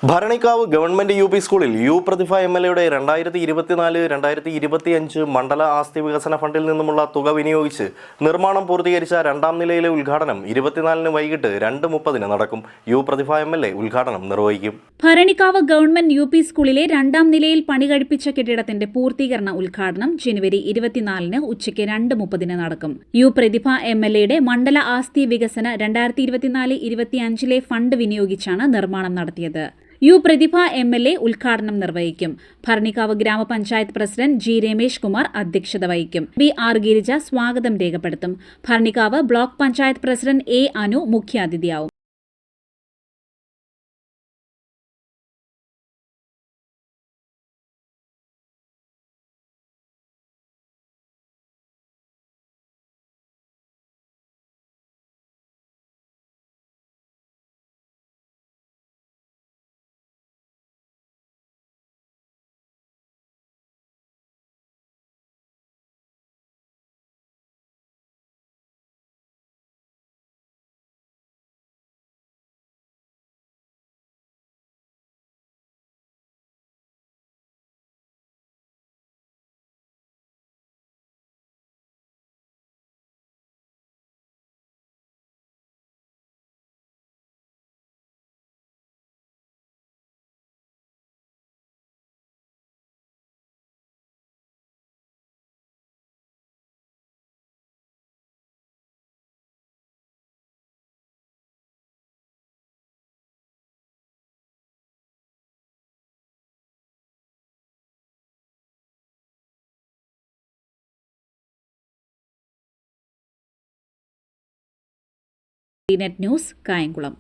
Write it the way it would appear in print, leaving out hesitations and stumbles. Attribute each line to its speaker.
Speaker 1: Bharanikkavu government U P സ്കൂളിൽ U പ്രതിഭ MLAയുടെ 2024-2025 മണ്ഡല ആസ്തി വികസന ഫണ്ടിൽ നിന്നുമുള്ള തുക വിനിയോഗിച്ച് നിർമ്മാണം പൂർത്തീകരിച്ച രണ്ടാം നിലയിലെ ഉദ്ഘാടനം 24-ന് വൈകിട്ട് 2:30 നടക്കും. യു പ്രതിഭ MLA ഉദ്ഘാടനം നിർവഹിക്കും.
Speaker 2: ഭരണിക്കാവ് ഗവൺമെന്റ് യു പി സ്കൂളിലെ രണ്ടാം നിലയിൽ പണി കഴിപ്പിച്ച കെട്ടിടത്തിന്റെ പൂർത്തീകരണ ഉദ്ഘാടനം ജനുവരി 24-ന് ഉച്ചയ്ക്ക് 2:30 നടക്കും. യു പ്രതിഭ MLAയുടെ മണ്ഡല ആസ്തി വികസന 2024-25 ഫണ്ട് വിനിയോഗിച്ചാണ് നിർമ്മാണം നടത്തിയത്. യു പ്രതിഭ MLA ഉദ്ഘാടനം നിർവഹിക്കും. ഭരണിക്കാവ് ഗ്രാമപഞ്ചായത്ത് പ്രസിഡന്റ് G. രമേഷ് കുമാർ അധ്യക്ഷത വഹിക്കും. B.R. ഗിരിജ സ്വാഗതം രേഖപ്പെടുത്തും. Bharanikkavu block panchayat president A. Anu മുഖ്യാതിഥിയാവും. Net news Kayamkulam.